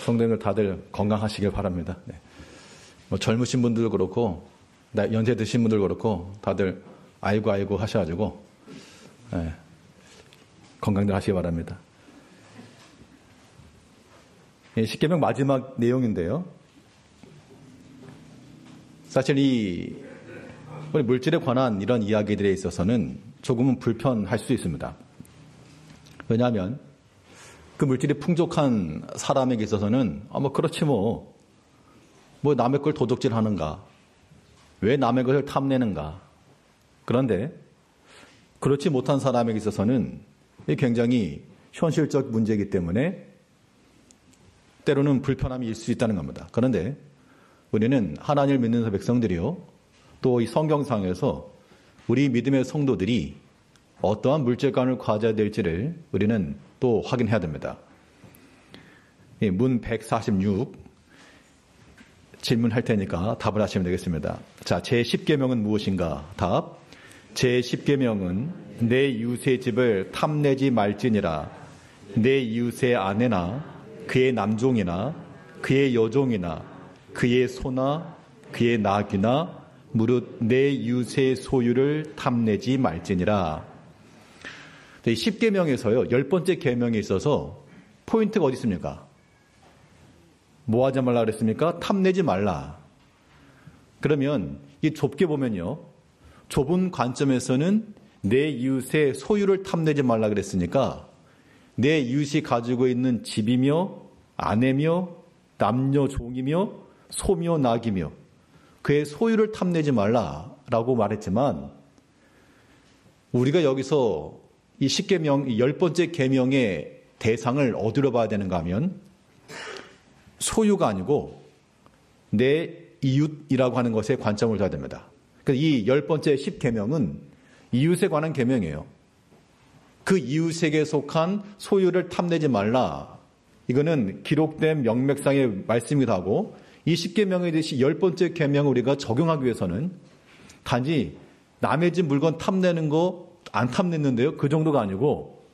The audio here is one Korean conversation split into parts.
성도님들 다들 건강하시길 바랍니다. 네. 뭐 젊으신 분들도 그렇고 연세 드신 분들 그렇고 다들 아이고 하셔가지고 네. 건강들 하시기 바랍니다. 예, 십계명 마지막 내용인데요. 사실 우리 물질에 관한 이런 이야기들에 있어서는 조금은 불편할 수 있습니다. 왜냐하면 그 물질이 풍족한 사람에게 있어서는 그렇지 뭐 남의 걸 도둑질하는가, 왜 남의 것을 탐내는가. 그런데 그렇지 못한 사람에게 있어서는 굉장히 현실적 문제이기 때문에 때로는 불편함이 있을 수 있다는 겁니다. 그런데 우리는 하나님을 믿는 백성들이요, 또 이 성경상에서 우리 믿음의 성도들이 어떠한 물질관을 가져야 될지를 우리는 또 확인해야 됩니다. 문 146 질문할 테니까 답을 하시면 되겠습니다. 자, 제10계명은 무엇인가? 답. 제10계명은 내 이웃의 집을 탐내지 말지니라. 내 이웃의 아내나 그의 남종이나 그의 여종이나 그의 소나 그의 나귀나 무릇 내 이웃의 소유를 탐내지 말지니라. 10계명에서요, 10번째 계명에 있어서 포인트가 어디 있습니까? 뭐 하지 말라 그랬습니까? 탐내지 말라. 그러면 이 좁게 보면요, 좁은 관점에서는 내 이웃의 소유를 탐내지 말라 그랬으니까 내 이웃이 가지고 있는 집이며 아내며 남녀 종이며 소며 낙이며 그의 소유를 탐내지 말라라고 말했지만, 우리가 여기서 이 10계명, 10번째 계명의 대상을 어디로 봐야 되는가 하면 소유가 아니고 내 이웃이라고 하는 것에 관점을 둬야 됩니다. 그러니까 이 10번째 10계명은 이웃에 관한 계명이에요. 그 이웃에게 속한 소유를 탐내지 말라. 이거는 기록된 명맥상의 말씀이기도 하고, 이 10계명에 대해서 10번째 계명을 우리가 적용하기 위해서는 단지 남의 집 물건 탐내는 거 안 탐냈는데요, 그 정도가 아니고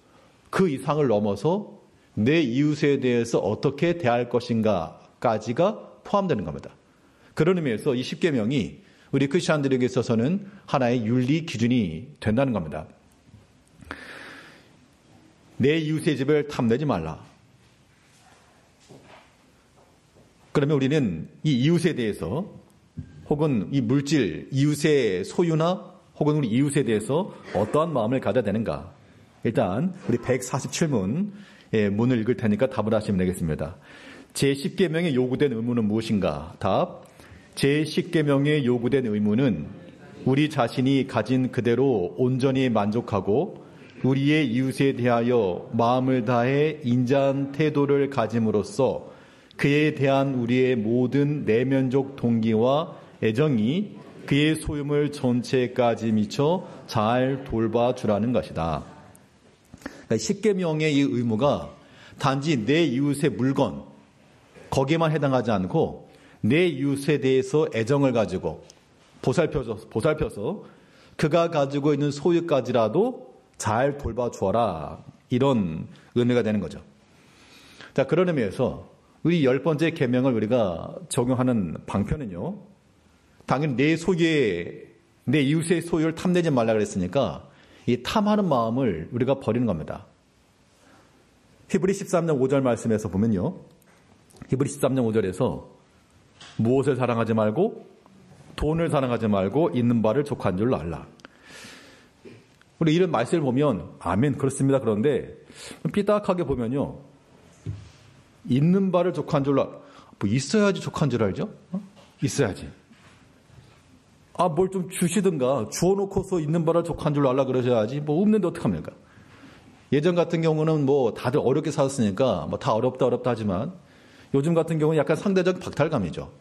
그 이상을 넘어서 내 이웃에 대해서 어떻게 대할 것인가까지가 포함되는 겁니다. 그런 의미에서 이 10계명이 우리 크리스천들에게 있어서는 하나의 윤리 기준이 된다는 겁니다. 내 이웃의 집을 탐내지 말라. 그러면 우리는 이 이웃에 대해서, 혹은 이 물질, 이웃의 소유나 혹은 우리 이웃에 대해서 어떠한 마음을 가져야 되는가? 일단 우리 147문 문을 읽을 테니까 답을 하시면 되겠습니다. 제10계명에 요구된 의무는 무엇인가? 답. 제10계명에 요구된 의무는 우리 자신이 가진 그대로 온전히 만족하고 우리의 이웃에 대하여 마음을 다해 인자한 태도를 가짐으로써 그에 대한 우리의 모든 내면적 동기와 애정이 그의 소유물 전체까지 미쳐 잘 돌봐주라는 것이다. 그러니까 10계명의 이 의무가 단지 내 이웃의 물건, 거기에만 해당하지 않고 내 이웃에 대해서 애정을 가지고 보살펴서 그가 가지고 있는 소유까지라도 잘 돌봐주어라, 이런 의미가 되는 거죠. 자, 그런 의미에서 우리 10번째 계명을 우리가 적용하는 방편은요, 당연히 내 이웃의 소유를 탐내지 말라 그랬으니까 이 탐하는 마음을 우리가 버리는 겁니다. 히브리 13장 5절 말씀에서 보면요, 히브리 13장 5절에서 무엇을 사랑하지 말고 돈을 사랑하지 말고 있는 바를 족한 줄로 알라. 우리 이런 말씀을 보면 아멘, 그렇습니다. 그런데 삐딱하게 보면요, 있는 바를 족한 줄로 알라. 뭐 있어야지 족한 줄 알죠? 있어야지. 뭘 좀 주시든가, 주워놓고서 있는 바를 족한 줄로 알라 그러셔야지. 뭐 없는데 어떡합니까? 예전 같은 경우는 뭐 다들 어렵게 살았으니까 뭐 다 어렵다 하지만, 요즘 같은 경우는 약간 상대적 박탈감이죠.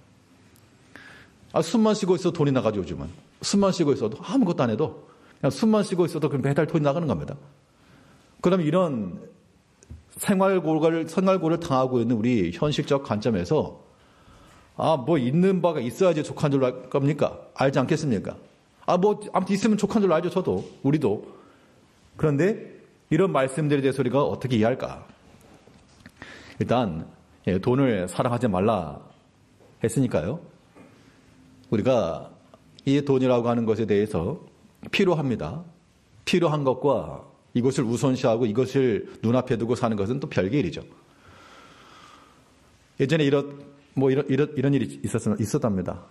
숨만 쉬고 있어도 돈이 나가죠, 요즘은. 숨만 쉬고 있어도 아무것도 안 해도 그냥 숨만 쉬고 있어도 그럼 매달 돈이 나가는 겁니다. 그럼 이런 생활고를 당하고 있는 우리 현실적 관점에서 뭐 있는 바가 있어야지 족한 줄 알 겁니까? 알지 않겠습니까? 아무튼 있으면 족한 줄 알죠, 저도, 우리도. 그런데 이런 말씀들에 대해서 우리가 어떻게 이해할까? 일단 돈을 사랑하지 말라 했으니까요. 우리가 이 돈이라고 하는 것에 대해서 필요합니다. 필요한 것과 이것을 우선시하고 이것을 눈앞에 두고 사는 것은 또 별개 일이죠. 예전에 이런 일이 있었답니다.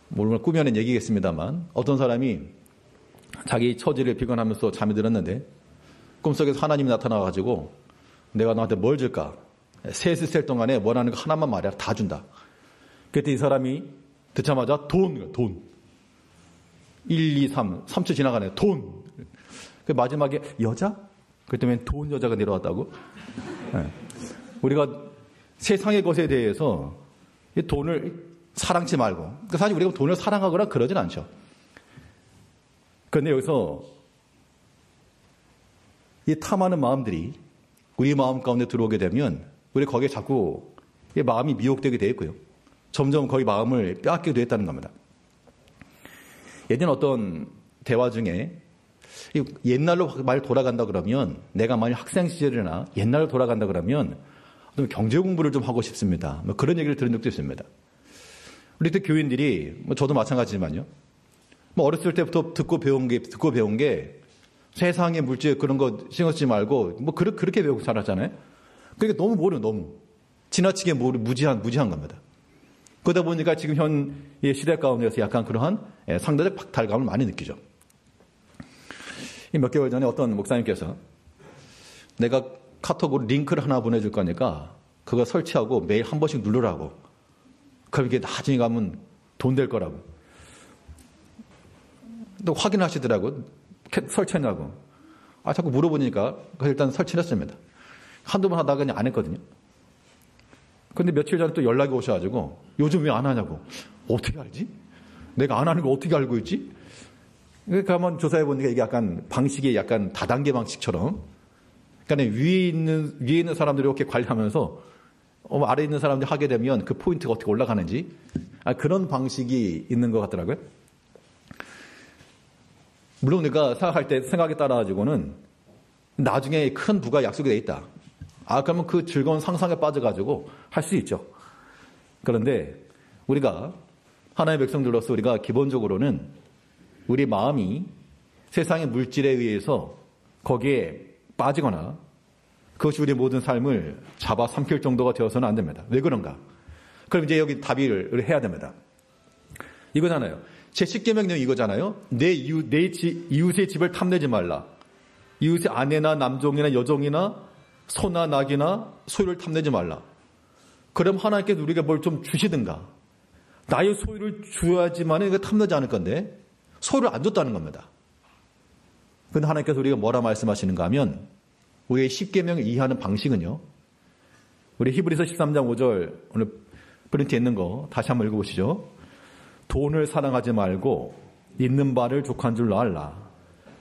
물론 꾸며낸 얘기겠습니다만 어떤 사람이 자기 처지를 비관하면서 잠이 들었는데 꿈속에서 하나님이 나타나가지고 내가 너한테 뭘 줄까? 셋을 셀 동안에 원하는 거 하나만 말해라. 다 준다. 그때 이 사람이 듣자마자 돈. 1, 2, 3. 3초 지나가네. 돈. 그 마지막에 여자? 그랬더니 돈 여자가 내려왔다고? 네. 우리가 세상의 것에 대해서 이 돈을 사랑치 말고. 그러니까 사실 우리가 돈을 사랑하거나 그러진 않죠. 그런데 여기서 이 탐하는 마음들이 우리 마음 가운데 들어오게 되면 우리 거기에 자꾸 마음이 미혹되게 되어 있고요. 점점 거의 마음을 빼앗기게 되었다는 겁니다. 예전 어떤 대화 중에 옛날로 말 돌아간다 그러면 내가 만약 학생 시절이나 옛날로 돌아간다 그러면 경제 공부를 좀 하고 싶습니다. 뭐 그런 얘기를 들은 적도 있습니다. 우리 때 교인들이 저도 마찬가지지만요. 어렸을 때부터 듣고 배운 게 세상의 물질 그런 거 신경 쓰지 말고 그렇게 배우고 살았잖아요. 그러니까 너무 지나치게 무지한 겁니다. 그러다 보니까 지금 현 시대 가운데서 약간 그러한 상대적 박탈감을 많이 느끼죠. 몇 개월 전에 어떤 목사님께서 내가 카톡으로 링크를 하나 보내줄 거니까 그거 설치하고 매일 한 번씩 누르라고. 그럼 이게 나중에 가면 돈 될 거라고. 또 확인하시더라고. 설치했냐고. 자꾸 물어보니까 일단 설치를 했습니다. 한두 번 하다가 그냥 안 했거든요. 근데 며칠 전에 또 연락이 오셔가지고 요즘 왜 안 하냐고. 어떻게 알지? 내가 안 하는 거 어떻게 알고 있지? 그러니까 한번 조사해 보니까 이게 약간 방식이 약간 다단계 방식처럼 그러니까 위에 있는 사람들이 이렇게 관리하면서 아래에 있는 사람들이 하게 되면 그 포인트가 어떻게 올라가는지 그런 방식이 있는 것 같더라고요. 물론 내가 생각할 때 생각에 따라 가지고는 나중에 큰 부가 약속이 돼 있다. 그러면 그 즐거운 상상에 빠져가지고 할 수 있죠. 그런데 우리가 하나님의 백성들로서 우리가 기본적으로는 우리 마음이 세상의 물질에 의해서 거기에 빠지거나 그것이 우리의 모든 삶을 잡아삼킬 정도가 되어서는 안 됩니다. 왜 그런가? 그럼 이제 여기 답의를 해야 됩니다. 이거잖아요. 제 10계명령 이거잖아요. 내 이웃의 집을 탐내지 말라. 이웃의 아내나 남종이나 여종이나 소나 낙이나 소유를 탐내지 말라. 그럼 하나님께서 우리가 뭘 좀 주시든가. 나의 소유를 줘야지만 이거 탐내지 않을 건데 소유를 안 줬다는 겁니다. 그런데 하나님께서 우리가 뭐라 말씀하시는가 하면 우리의 10계명을 이해하는 방식은요. 우리 히브리서 13장 5절 오늘 프린트에 있는 거 다시 한번 읽어보시죠. 돈을 사랑하지 말고 있는 바를 족한 줄로 알라.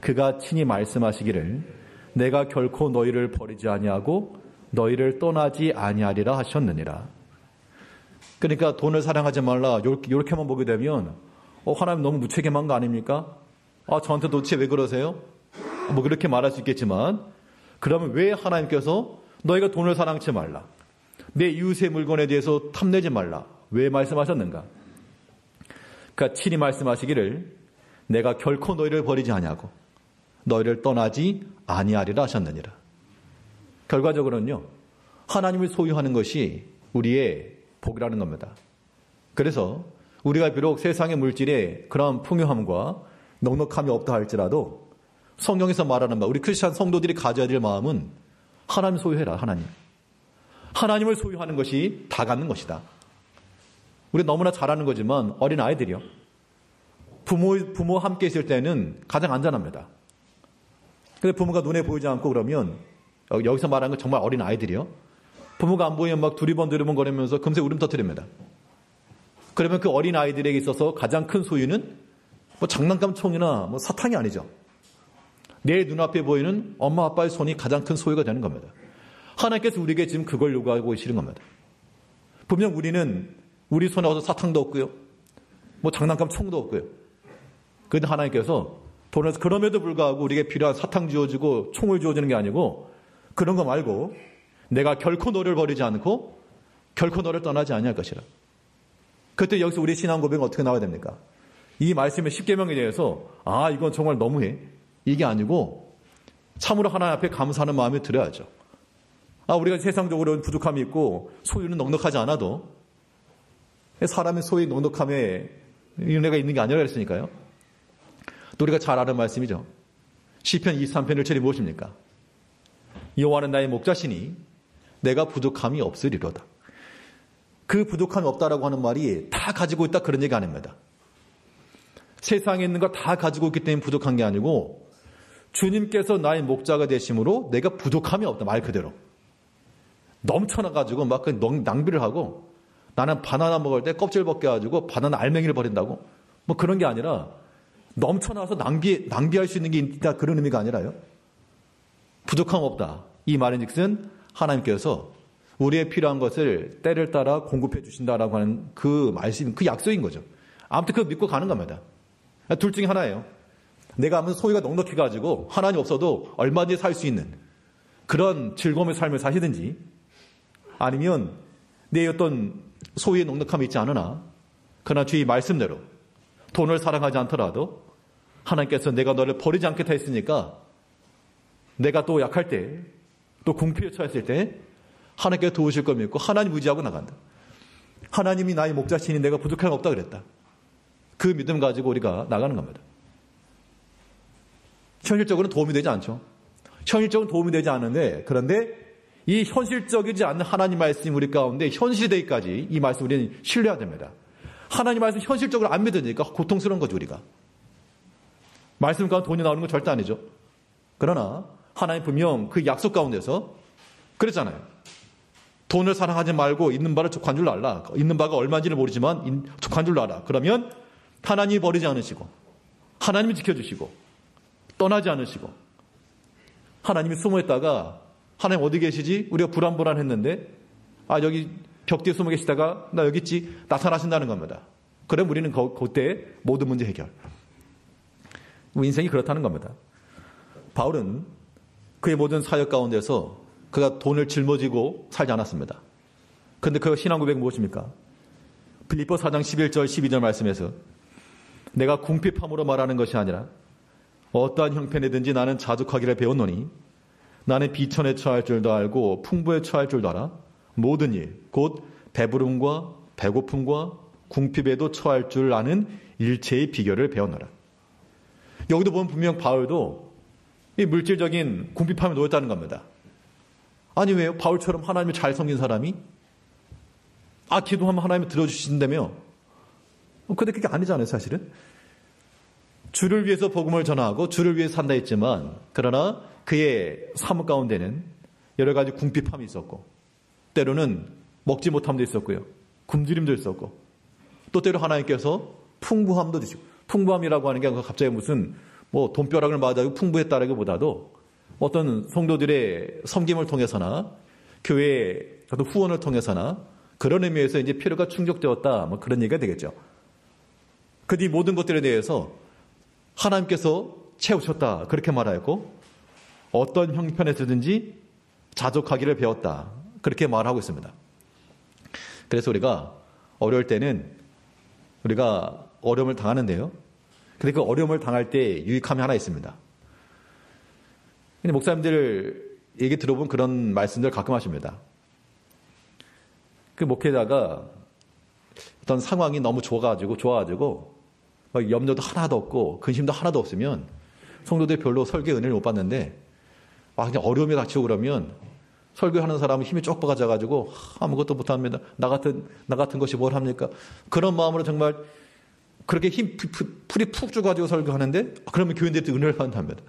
그가 친히 말씀하시기를 내가 결코 너희를 버리지 아니하고 너희를 떠나지 아니하리라 하셨느니라. 그러니까 돈을 사랑하지 말라 이렇게만 보게 되면 하나님 너무 무책임한 거 아닙니까? 저한테 도대체 왜 그러세요? 그렇게 말할 수 있겠지만 그러면 왜 하나님께서 너희가 돈을 사랑하지 말라. 내 이웃의 물건에 대해서 탐내지 말라. 왜 말씀하셨는가? 그러니까 친히 말씀하시기를 내가 결코 너희를 버리지 아니하고 너희를 떠나지 아니하리라 하셨느니라. 결과적으로는요. 하나님을 소유하는 것이 우리의 복이라는 겁니다. 그래서 우리가 비록 세상의 물질에 그런 풍요함과 넉넉함이 없다 할지라도 성경에서 말하는 바 우리 크리스찬 성도들이 가져야 될 마음은 하나님 소유해라. 하나님을 소유하는 것이 다 갖는 것이다. 우리 너무나 잘 아는 거지만 어린 아이들이요. 부모 함께 있을 때는 가장 안전합니다. 근데 부모가 눈에 보이지 않고 그러면 여기서 말하는 건 정말 어린 아이들이요. 부모가 안 보이면 막 두리번 거리면서 금세 울음 터뜨립니다. 그러면 그 어린 아이들에게 있어서 가장 큰 소유는 장난감 총이나 사탕이 아니죠. 내 눈앞에 보이는 엄마 아빠의 손이 가장 큰 소유가 되는 겁니다. 하나님께서 우리에게 지금 그걸 요구하고 계시는 겁니다. 분명 우리는 우리 손에 와서 사탕도 없고요. 장난감 총도 없고요. 그런데 하나님께서 돈에서 그럼에도 불구하고 우리에게 필요한 사탕 주어주고 총을 주어주는 게 아니고 그런 거 말고 내가 결코 너를 버리지 않고 결코 너를 떠나지 아니할 것이라. 그때 여기서 우리 신앙 고백은 어떻게 나와야 됩니까? 이 말씀의 10계명에 대해서 이건 정말 너무해. 이게 아니고 참으로 하나님 앞에 감사하는 마음이 들어야죠. 우리가 세상적으로 부족함이 있고 소유는 넉넉하지 않아도 사람의 소유의 넉넉함에 은혜가 있는 게 아니라 그랬으니까요. 또 우리가 잘 아는 말씀이죠. 시편 23편 1절이 무엇입니까? 여호와는 나의 목자시니 내가 부족함이 없으리로다. 그 부족함이 없다라고 하는 말이 다 가지고 있다 그런 얘기 아닙니다. 세상에 있는 거 다 가지고 있기 때문에 부족한 게 아니고 주님께서 나의 목자가 되심으로 내가 부족함이 없다. 말 그대로. 넘쳐나가지고 막 낭비를 하고 나는 바나나 먹을 때 껍질 벗겨가지고 바나나 알맹이를 버린다고 뭐 그런 게 아니라 넘쳐나서 낭비할 수 있는 게 있다 그런 의미가 아니라요. 부족함 없다. 이 말인즉슨 하나님께서 우리의 필요한 것을 때를 따라 공급해 주신다라고 하는 그 말씀, 그 약속인 거죠. 아무튼 그거 믿고 가는 겁니다. 둘 중에 하나예요. 내가 아무튼 소유가 넉넉해가지고 하나님 없어도 얼마든지 살 수 있는 그런 즐거움의 삶을 사시든지 아니면 내 어떤 소유의 넉넉함이 있지 않으나 그러나 주의 말씀대로 돈을 사랑하지 않더라도 하나님께서 내가 너를 버리지 않겠다 했으니까 내가 또 약할 때 또 궁피에 처했을 때 하나님께서 도우실 걸 믿고 하나님 의지하고 나간다. 하나님이 나의 목자시니 내가 부족함이 없다 그랬다. 그 믿음 가지고 우리가 나가는 겁니다. 현실적으로는 도움이 되지 않죠. 현실적으로 도움이 되지 않는데 그런데 이 현실적이지 않는 하나님 말씀이 우리 가운데 현실되기까지 이 말씀 우리는 신뢰해야 됩니다. 하나님 말씀 현실적으로 안 믿으니까 고통스러운 거죠 우리가. 말씀 가운데 돈이 나오는 건 절대 아니죠. 그러나 하나님 분명 그 약속 가운데서 그랬잖아요. 돈을 사랑하지 말고 있는 바를 족한 줄 알라. 있는 바가 얼마인지는 모르지만 족한 줄 알아. 그러면 하나님이 버리지 않으시고 하나님이 지켜주시고 떠나지 않으시고 하나님이 숨어있다가 하나님 어디 계시지? 우리가 불안불안했는데 여기 벽 뒤에 숨어 계시다가 나 여기 있지? 나타나신다는 겁니다. 그럼 우리는 그때 모든 문제 해결. 인생이 그렇다는 겁니다. 바울은 그의 모든 사역 가운데서 그가 돈을 짊어지고 살지 않았습니다. 그런데 그 신앙 고백은 무엇입니까? 빌립보 4장 11절 12절 말씀에서 내가 궁핍함으로 말하는 것이 아니라 어떠한 형편이든지 나는 자족하기를 배웠노니 나는 비천에 처할 줄도 알고 풍부에 처할 줄도 알아 모든 일 곧 배부름과 배고픔과 궁핍에도 처할 줄 아는 일체의 비결을 배웠노라. 여기도 보면 분명 바울도 이 물질적인 궁핍함에 놓였다는 겁니다. 아니 왜요? 바울처럼 하나님을 잘 섬긴 사람이 기도하면 하나님이 들어주신다며? 근데 그게 아니잖아요 사실은. 주를 위해서 복음을 전하고 주를 위해서 산다 했지만 그러나 그의 삶 가운데는 여러 가지 궁핍함이 있었고 때로는 먹지 못함도 있었고요. 굶주림도 있었고 또 때로 하나님께서 풍부함도 주시고 풍부함이라고 하는 게 갑자기 무슨 돈벼락을 맞아도 풍부했다라기보다도 어떤 성도들의 섬김을 통해서나 교회의 후원을 통해서나 그런 의미에서 이제 필요가 충족되었다 그런 얘기가 되겠죠. 그 뒤 모든 것들에 대해서 하나님께서 채우셨다 그렇게 말하였고 어떤 형편에서든지 자족하기를 배웠다 그렇게 말하고 있습니다. 그래서 우리가 어려울 때는 우리가 어려움을 당하는데요. 근데 그 어려움을 당할 때 유익함이 하나 있습니다. 근데 목사님들 얘기 들어보면 그런 말씀들 가끔 하십니다. 그 목회자가 어떤 상황이 너무 좋아가지고 막 염려도 하나도 없고 근심도 하나도 없으면 성도들이 별로 설교에 은혜를 못 받는데 막 그냥 어려움이 닥치고 그러면 설교하는 사람은 힘이 쪽 빠져가지고 아무것도 못합니다. 나 같은 것이 뭘 합니까? 그런 마음으로 정말 그렇게 풀이 푹 줘가지고 설교하는데 그러면 교인들이 은혜를 받는답니다.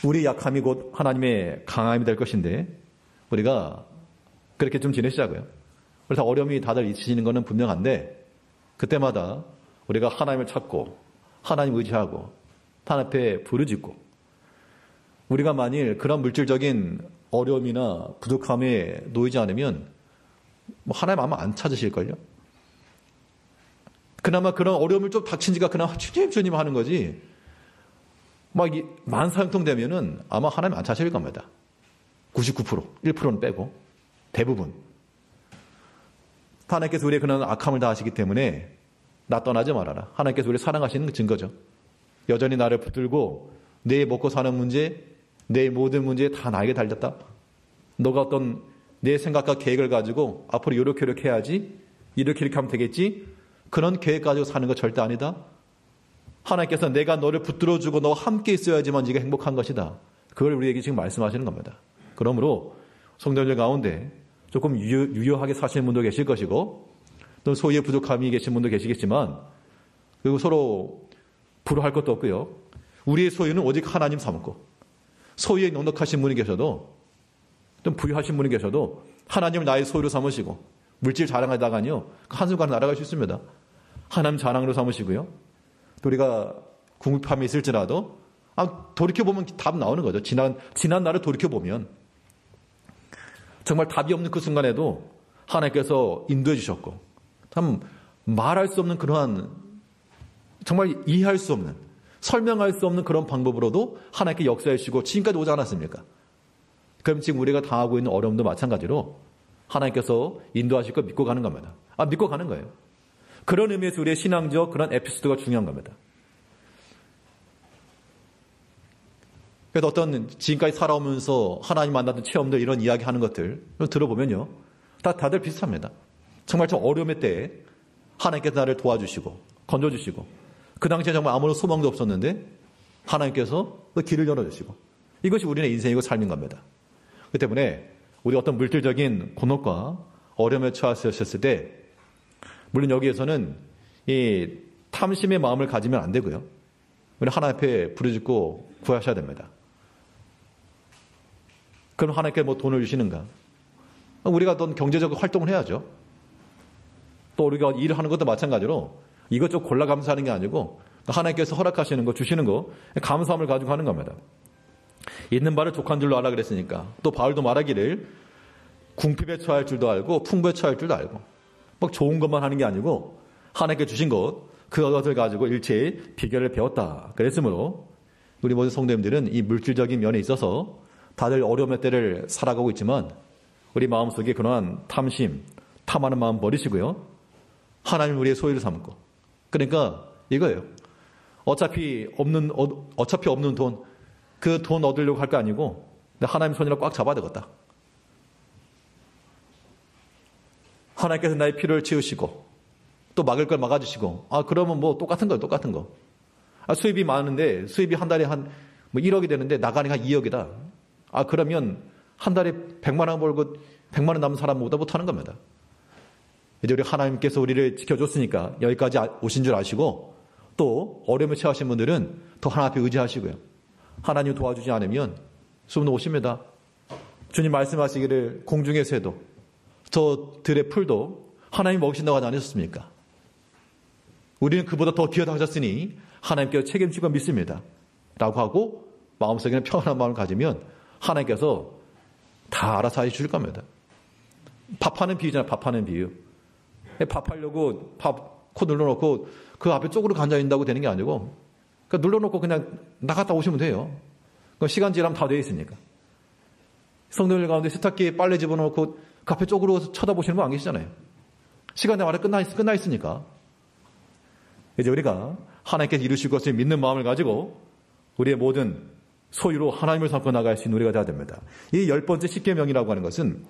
우리 약함이 곧 하나님의 강함이 될 것인데 우리가 그렇게 좀 지내시자고요. 그래서 어려움이 다들 있으시는 것은 분명한데 그때마다 우리가 하나님을 찾고 하나님 의지하고 하나님 앞에 부르짖고 우리가 만일 그런 물질적인 어려움이나 부족함에 놓이지 않으면 하나님 아마 안 찾으실걸요. 그나마 그런 어려움을 좀 닥친 지가 그나마 주님 하는 거지 막 만사형통 되면은 아마 하나님 안 찾으실 겁니다. 99%, 1%는 빼고 대부분. 하나님께서 우리의 그런 악함을 다 아시기 때문에 나 떠나지 말아라. 하나님께서 우리를 사랑하시는 증거죠. 여전히 나를 붙들고 내 먹고 사는 문제, 내 모든 문제 다 나에게 달렸다. 너가 어떤 내 생각과 계획을 가지고 앞으로 이렇게 해야지, 이렇게 하면 되겠지, 그런 계획 가지고 사는 거 절대 아니다. 하나님께서 내가 너를 붙들어주고 너와 함께 있어야지만 네가 행복한 것이다. 그걸 우리에게 지금 말씀하시는 겁니다. 그러므로 성도들 가운데 조금 유효하게 사시는 분도 계실 것이고 또 소유의 부족함이 계신 분도 계시겠지만 그리고 서로 불화할 것도 없고요. 우리의 소유는 오직 하나님 삼고 소유에 넉넉하신 분이 계셔도 좀 부유하신 분이 계셔도 하나님을 나의 소유로 삼으시고 물질 자랑하다가요 한순간에 날아갈 수 있습니다. 하나님 자랑으로 삼으시고요. 또 우리가 궁핍함이 있을지라도 돌이켜보면 답 나오는 거죠. 지난 날을 돌이켜보면 정말 답이 없는 그 순간에도 하나님께서 인도해 주셨고 참 말할 수 없는 그러한 정말 이해할 수 없는 설명할 수 없는 그런 방법으로도 하나님께 역사해 주시고 지금까지 오지 않았습니까? 그럼 지금 우리가 당하고 있는 어려움도 마찬가지로 하나님께서 인도하실 걸 믿고 가는 겁니다. 믿고 가는 거예요. 그런 의미에서 우리의 신앙적 그런 에피소드가 중요한 겁니다. 그래서 어떤 지금까지 살아오면서 하나님 만났던 체험들 이런 이야기 하는 것들 들어보면요. 다들 비슷합니다. 정말 저 어려움의 때에 하나님께서 나를 도와주시고 건져주시고 그 당시에 정말 아무런 소망도 없었는데 하나님께서 그 길을 열어주시고 이것이 우리의 인생이고 삶인 겁니다. 그렇기 때문에 우리 어떤 물질적인 곤혹과 어려움에 처하셨을 때 물론 여기에서는 이 탐심의 마음을 가지면 안 되고요. 우리 하나님 앞에 부르짖고 구하셔야 됩니다. 그럼 하나님께 뭐 돈을 주시는가? 우리가 어떤 경제적 활동을 해야죠. 또 우리가 일을 하는 것도 마찬가지로 이것저것 골라 감사하는 게 아니고 하나님께서 허락하시는 거 주시는 거 감사함을 가지고 하는 겁니다. 있는 바를 족한 줄로 알아 그랬으니까 또 바울도 말하기를 궁핍에 처할 줄도 알고 풍부에 처할 줄도 알고 막 좋은 것만 하는 게 아니고 하나님께 주신 것 그것을 가지고 일체의 비결을 배웠다. 그랬으므로 우리 모든 성도님들은 이 물질적인 면에 있어서 다들 어려움의 때를 살아가고 있지만 우리 마음속에 그러한 탐심, 탐하는 마음 버리시고요. 하나님 우리의 소유를 삼고 그러니까 이거예요. 어차피 없는 돈, 그 돈 얻으려고 할 거 아니고 하나님 손이라 꽉 잡아야 되겠다. 하나님께서 나의 필요를 채우시고 또 막을 걸 막아주시고 그러면 뭐 똑같은 거. 수입이 많은데 수입이 한 달에 한 1억이 되는데 나가니까 2억이다. 그러면 한 달에 100만 원 벌고 100만 원 남은 사람보다 못하는 겁니다. 이제 우리 하나님께서 우리를 지켜줬으니까 여기까지 오신 줄 아시고 또 어려움에 처하신 분들은 더 하나님 앞에 의지하시고요. 하나님 도와주지 않으면 수분도 오십니다. 주님 말씀하시기를 공중의 새도 저 들의 풀도 하나님 먹으신다고 하지 않으셨습니까? 우리는 그보다 더 귀하다하셨으니 하나님께서 책임지고 믿습니다. 라고 하고 마음속에는 평안한 마음을 가지면 하나님께서 다 알아서 해주실 겁니다. 밥하는 비유잖아요. 밥하는 비유. 밥하려고 밥 코 눌러놓고 그 앞에 쪽으로 앉아있는다고 되는 게 아니고 그러니까 눌러놓고 그냥 나갔다 오시면 돼요. 그럼 시간 지나면 다 돼 있으니까. 성도들 가운데 세탁기에 빨래 집어넣고 그 앞에 쪽으로 쳐다보시는 분 안 계시잖아요. 시간이 말에 끝나 있으니까. 이제 우리가 하나님께서 이루실 것을 믿는 마음을 가지고 우리의 모든 소유로 하나님을 삼고 나갈 수 있는 우리가 되어야 됩니다. 이 10번째 십계명이라고 하는 것은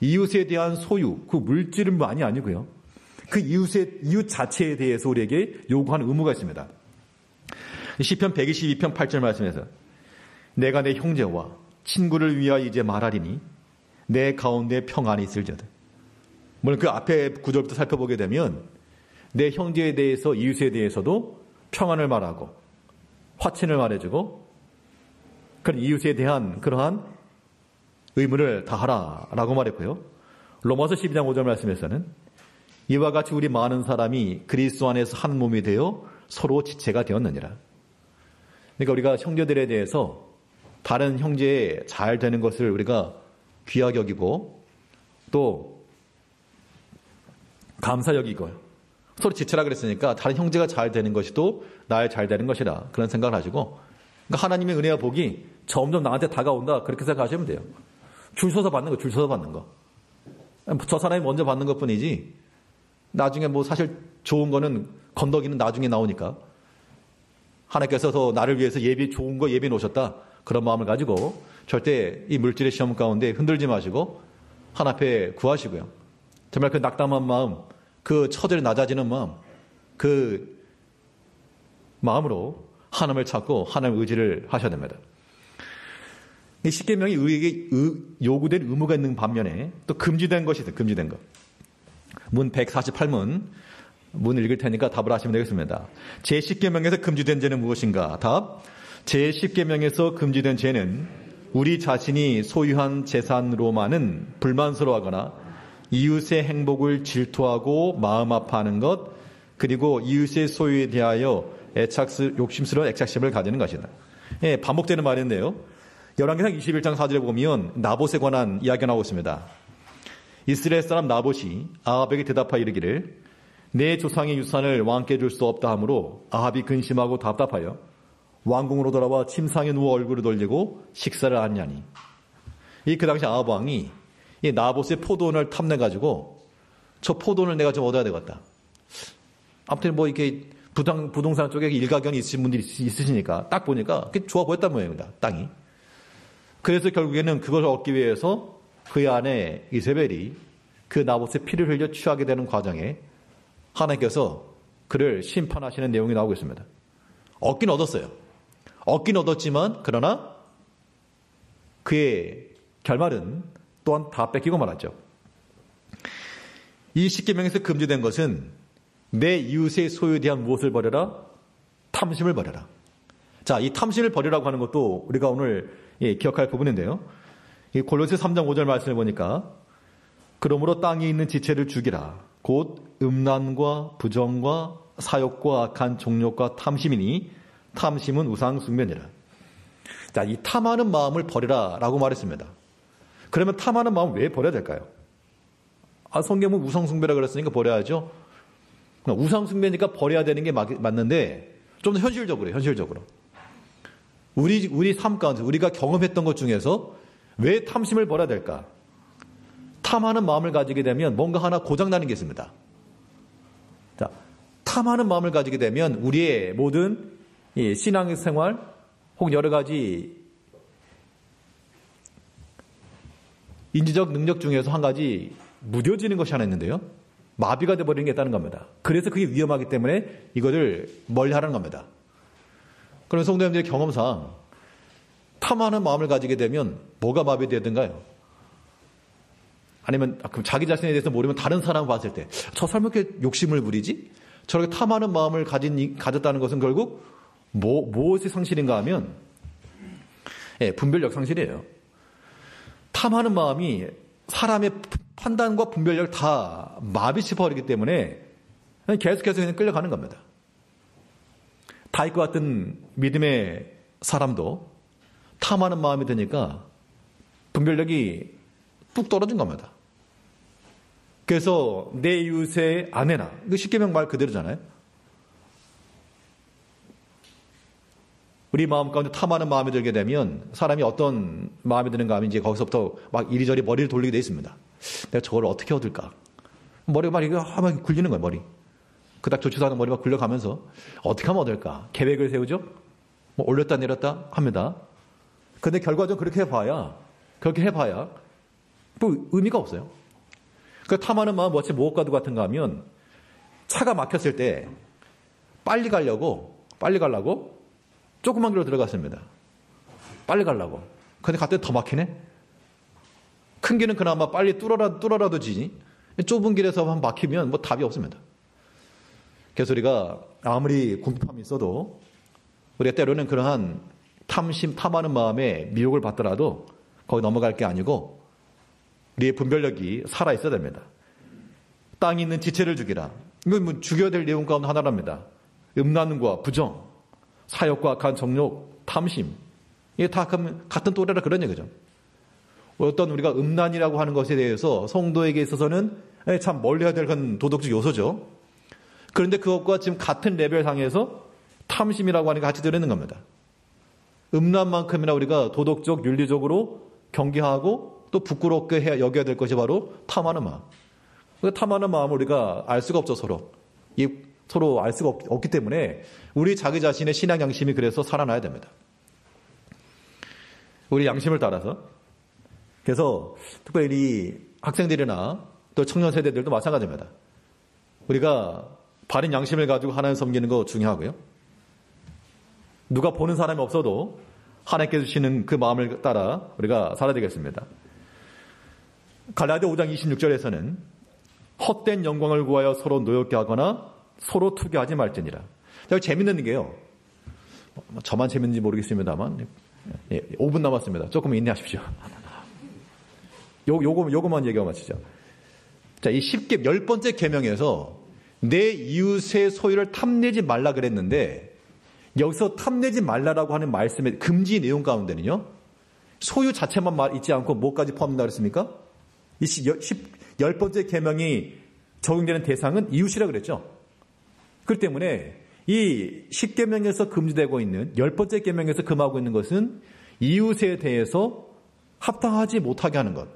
이웃에 대한 소유, 그 물질만이 아니고요. 그 이웃 자체에 대해서 우리에게 요구하는 의무가 있습니다. 시편 122편 8절 말씀에서 내가 내 형제와 친구를 위하여 이제 말하리니 내 가운데 평안이 있을지어다. 물론 그 앞에 구절부터 살펴보게 되면 내 형제에 대해서 이웃에 대해서도 평안을 말하고 화친을 말해주고 그런 이웃에 대한 그러한 의무를 다하라라고 말했고요. 로마서 12장 5절 말씀에서는 이와 같이 우리 많은 사람이 그리스도 안에서 한 몸이 되어 서로 지체가 되었느니라. 그러니까 우리가 형제들에 대해서 다른 형제에 잘 되는 것을 우리가 귀하게 여기고 또 감사 여기고 서로 지체라 그랬으니까 다른 형제가 잘 되는 것이 또 나의 잘 되는 것이라 그런 생각을 하시고 그러니까 하나님의 은혜와 복이 점점 나한테 다가온다 그렇게 생각하시면 돼요. 줄 서서 받는 거. 저 사람이 먼저 받는 것 뿐이지, 나중에 뭐 사실 좋은 거는 건더기는 나중에 나오니까. 하나님께서 더 나를 위해서 좋은 거 예비해 놓으셨다. 그런 마음을 가지고 절대 이 물질의 시험 가운데 흔들지 마시고 하나님 앞에 구하시고요. 정말 그 낙담한 마음, 그 처절히 낮아지는 마음, 그 마음으로 하나님을 찾고 하나님의 의지를 하셔야 됩니다. 이 십계명이 우리에게 요구된 의무가 있는 반면에 또 금지된 것이 있어요. 금지된 것. 문 148문 문 읽을 테니까 답을 하시면 되겠습니다. 제10계명에서 금지된 죄는 무엇인가? 답. 제10계명에서 금지된 죄는 우리 자신이 소유한 재산으로만은 불만스러워하거나 이웃의 행복을 질투하고 마음 아파하는 것, 그리고 이웃의 소유에 대하여 욕심스러운 애착심을 가지는 것이다. 예, 반복되는 말인데요. 열왕기상 21장 4절에 보면 나봇에 관한 이야기가 나오고 있습니다. 이스라엘 사람 나봇이 아합에게 대답하여 이르기를 내 조상의 유산을 왕께 줄 수 없다 하므로 아합이 근심하고 답답하여 왕궁으로 돌아와 침상에 누워 얼굴을 돌리고 식사를 하냐니. 그 당시 아합 왕이 이 나봇의 포도원을 탐내가지고 저 포도원을 내가 좀 얻어야 되겠다. 아무튼 뭐 이렇게 부동산 쪽에 일가견이 있으신 분들이 있으시니까 딱 보니까 좋아 보였단 모양입니다. 땅이. 그래서 결국에는 그걸 얻기 위해서 그의 아내 이세벨이 그 나봇의 피를 흘려 취하게 되는 과정에 하나님께서 그를 심판하시는 내용이 나오고 있습니다. 얻긴 얻었어요. 얻긴 얻었지만 그러나 그의 결말은 또한 다 뺏기고 말았죠. 이 십계명에서 금지된 것은 내 이웃의 소유에 대한 무엇을 버려라? 탐심을 버려라. 자, 이 탐심을 버리라고 하는 것도 우리가 오늘 기억할 부분인데요. 이 골로새 3장 5절 말씀을 보니까 그러므로 땅에 있는 지체를 죽이라. 곧 음란과 부정과 사욕과 악한 종욕과 탐심이니 탐심은 우상 숭배니라. 자, 이 탐하는 마음을 버리라 라고 말했습니다. 그러면 탐하는 마음 왜 버려야 될까요? 성경은 우상 숭배라 그랬으니까 버려야죠. 우상 숭배니까 버려야 되는 게 맞는데 좀 더 현실적으로. 우리 삶 가운데 우리가 경험했던 것 중에서 왜 탐심을 버려야 될까? 탐하는 마음을 가지게 되면 뭔가 하나 고장나는 게 있습니다. 자, 탐하는 마음을 가지게 되면 우리의 모든 신앙생활 혹은 여러 가지 인지적 능력 중에서 한 가지 무뎌지는 것이 하나 있는데요. 마비가 되어버리는 게 있다는 겁니다. 그래서 그게 위험하기 때문에 이거를 멀리하라는 겁니다. 그럼 성도님들의 경험상 탐하는 마음을 가지게 되면 뭐가 마비되든가요? 아니면 그럼 자기 자신에 대해서 모르면 다른 사람을 봤을 때 저 사람 왜 이렇게 욕심을 부리지? 저렇게 탐하는 마음을 가졌다는 것은 결국 무엇의 상실인가 하면 분별력 상실이에요. 탐하는 마음이 사람의 판단과 분별력을 다 마비시켜버리기 때문에 계속해서 그냥 끌려가는 겁니다. 다윗과 같은 믿음의 사람도 탐하는 마음이 드니까 분별력이 뚝 떨어진 겁니다. 그래서 내 이웃의 아내나, 이거 십계명 말 그대로잖아요. 우리 마음 가운데 탐하는 마음이 들게 되면 사람이 어떤 마음이 드는가 하면 이제 거기서부터 막 이리저리 머리를 돌리게 돼 있습니다. 내가 저걸 어떻게 얻을까? 머리가 막 이거 막 굴리는 거예요, 머리. 그닥 좋지도 않은 머리가 굴려가면서 어떻게 하면 얻을까? 계획을 세우죠? 뭐 올렸다 내렸다 합니다. 근데 결과적으로 그렇게 해봐야 또 의미가 없어요. 그 탐하는 마음 마치 무엇과도 같은가 하면 차가 막혔을 때 빨리 가려고 조그만 길로 들어갔습니다. 빨리 가려고. 근데 갔더니 더 막히네? 큰 길은 그나마 빨리 뚫어라도 지지. 좁은 길에서 한 막히면 뭐 답이 없습니다. 그래서 우리가 아무리 궁핍함이 있어도 우리가 때로는 그러한 탐하는 마음에 미혹을 받더라도 거기 넘어갈 게 아니고 우리의 분별력이 살아있어야 됩니다. 땅에 있는 지체를 죽이라. 이건 뭐 죽여야 될 내용 가운데 하나랍니다. 음란과 부정, 사욕과 악한 정욕, 탐심. 이게 다 같은 또래라 그런 얘기죠. 어떤 우리가 음란이라고 하는 것에 대해서 성도에게 있어서는 참 멀리해야 될 그런 도덕적 요소죠. 그런데 그것과 지금 같은 레벨 상에서 탐심이라고 하는 게 같이 들어있는 겁니다. 음란만큼이나 우리가 도덕적, 윤리적으로 경계하고 또 부끄럽게 여겨야 될 것이 바로 탐하는 마음. 그 탐하는 마음을 우리가 알 수가 없죠, 서로. 서로 알 수가 없기 때문에 우리 자기 자신의 신앙 양심이 그래서 살아나야 됩니다. 우리 양심을 따라서. 그래서 특별히 학생들이나 또 청년 세대들도 마찬가지입니다. 우리가 바른 양심을 가지고 하나님 섬기는 거 중요하고요. 누가 보는 사람이 없어도 하나님께 주시는 그 마음을 따라 우리가 살아야 되겠습니다. 갈라디아 5장 26절에서는 헛된 영광을 구하여 서로 노엽게 하거나 서로 투기하지 말지니라. 재밌는 게요. 저만 재밌는지 모르겠습니다만 5분 남았습니다. 조금 인내하십시오. 요거만 얘기하고 마치죠. 자, 이 10번째 계명에서 내 이웃의 소유를 탐내지 말라 그랬는데 여기서 탐내지 말라라고 하는 말씀의 금지 내용 가운데는요. 소유 자체만 있지 않고 뭐까지 포함된다 그랬습니까? 이 10번째 계명이 적용되는 대상은 이웃이라 그랬죠. 그렇기 때문에 이 10계명에서 금지되고 있는 10번째 계명에서 금하고 있는 것은 이웃에 대해서 합당하지 못하게 하는 것.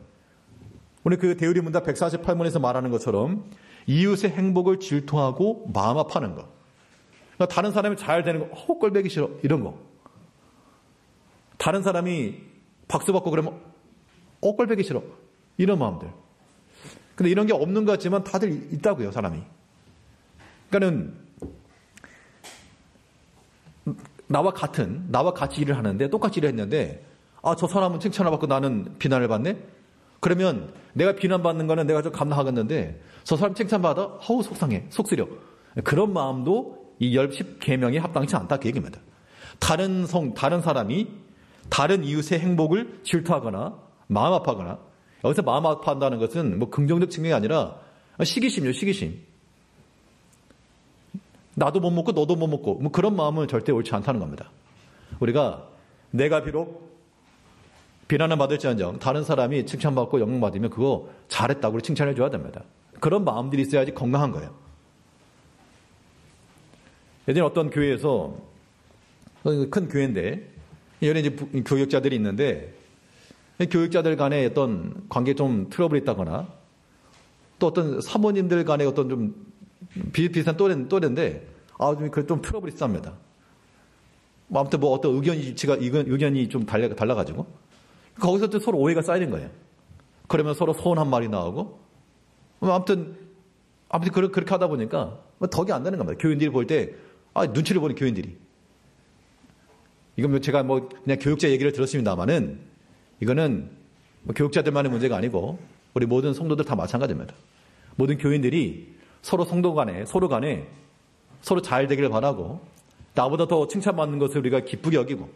오늘 그 대의리 문답 148문에서 말하는 것처럼 이웃의 행복을 질투하고 마음 아파하는 것. 그러니까 다른 사람이 잘 되는 거, 꼴배기 싫어. 이런 거. 다른 사람이 박수 받고 그러면 꼴배기 싫어. 이런 마음들. 근데 이런 게 없는 것 같지만 다들 있다고요, 사람이. 그러니까는 나와 같이 일을 하는데 똑같이 일을 했는데 저 사람은 칭찬을 받고 나는 비난을 받네? 그러면 내가 비난받는 거는 내가 좀 감당하겠는데 저 사람 칭찬받아? 속상해. 속쓰려. 그런 마음도 이 10계명에 합당치 않다 그 얘기입니다. 다른 사람이 다른 이웃의 행복을 질투하거나 마음 아파하거나 여기서 마음 아파한다는 것은 뭐 긍정적 측면이 아니라 시기심이요, 시기심. 나도 못 먹고 너도 못 먹고 뭐 그런 마음은 절대 옳지 않다는 겁니다. 우리가 내가 비록 비난을 받을지언정 다른 사람이 칭찬받고 영광받으면 그거 잘했다고 칭찬해 줘야 됩니다. 그런 마음들이 있어야지 건강한 거예요. 예전에 어떤 교회에서 큰 교회인데 여러 이제 교육자들이 있는데 교육자들 간에 어떤 관계에 좀 트러블이 있다거나 또 어떤 사모님들 간에 어떤 좀 비슷비슷한 또래인데 좀 트러블이 있습니다. 아무튼 뭐 어떤 의견이 좀 달라가지고 거기서 또 서로 오해가 쌓이는 거예요. 그러면 서로 서운한 말이 나오고 아무튼 그렇게 하다 보니까 덕이 안 되는 겁니다. 교인들이 볼 때 눈치를 보는 교인들이. 이건 제가 그냥 교육자 얘기를 들었습니다만은 이거는 교육자들만의 문제가 아니고 우리 모든 성도들 다 마찬가지입니다. 모든 교인들이 서로 성도 간에 서로 잘 되기를 바라고 나보다 더 칭찬받는 것을 우리가 기쁘게 여기고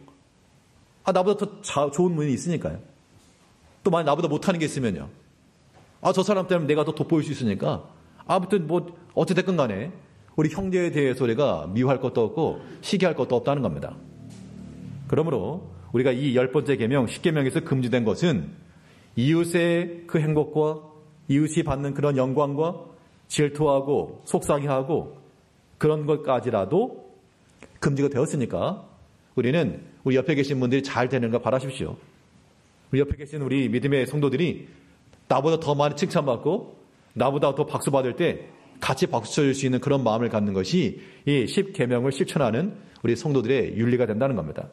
나보다 더 좋은 분이 있으니까요. 또 만약 나보다 못하는 게 있으면요. 저 사람 때문에 내가 더 돋보일 수 있으니까 아무튼 어찌됐건 간에 우리 형제에 대해서 우리가 미워할 것도 없고 시기할 것도 없다는 겁니다. 그러므로 우리가 이 10번째 계명 10계명에서 금지된 것은 이웃의 그 행복과 이웃이 받는 그런 영광과 질투하고 속상해하고 그런 것까지라도 금지가 되었으니까 우리는 우리 옆에 계신 분들이 잘 되는 걸 바라십시오. 우리 옆에 계신 우리 믿음의 성도들이 나보다 더 많이 칭찬받고 나보다 더 박수 받을 때 같이 박수 쳐줄 수 있는 그런 마음을 갖는 것이 이 10계명을 실천하는 우리 성도들의 윤리가 된다는 겁니다.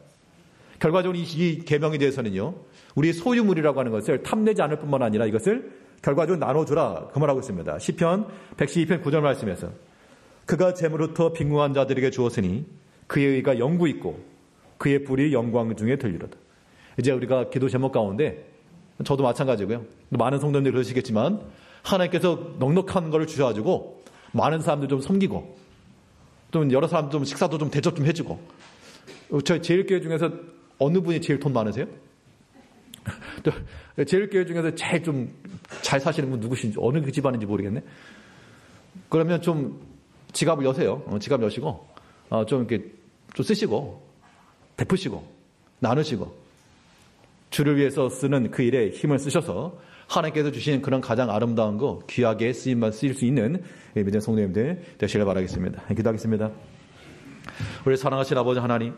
결과적으로 이 계명에 대해서는요. 우리 소유물이라고 하는 것을 탐내지 않을 뿐만 아니라 이것을 결과적으로 나눠주라 그 말하고 있습니다. 시편 112편 9절 말씀에서 그가 재물로부터 빈궁한 자들에게 주었으니 그의 의가 영구 있고 그의 뿔이 영광 중에 들리로다. 이제 우리가 기도 제목 가운데 저도 마찬가지고요. 많은 성도님들 그러시겠지만 하나님께서 넉넉한 걸 주셔가지고 많은 사람들 좀 섬기고 또 여러 사람 좀 식사도 좀 대접 좀 해주고 저희 제일교회 중에서 어느 분이 제일 돈 많으세요? 제일교회 중에서 제일 좀 잘 사시는 분 누구신지 어느 그 집안인지 모르겠네. 그러면 좀 지갑을 여세요. 지갑 여시고 좀 이렇게 좀 쓰시고 베푸시고 나누시고 주를 위해서 쓰는 그 일에 힘을 쓰셔서 하나님께서 주신 그런 가장 아름다운 거 귀하게 쓰일 수 있는 믿음의 성도님들 되시길 바라겠습니다. 기도하겠습니다. 우리 사랑하신 아버지 하나님,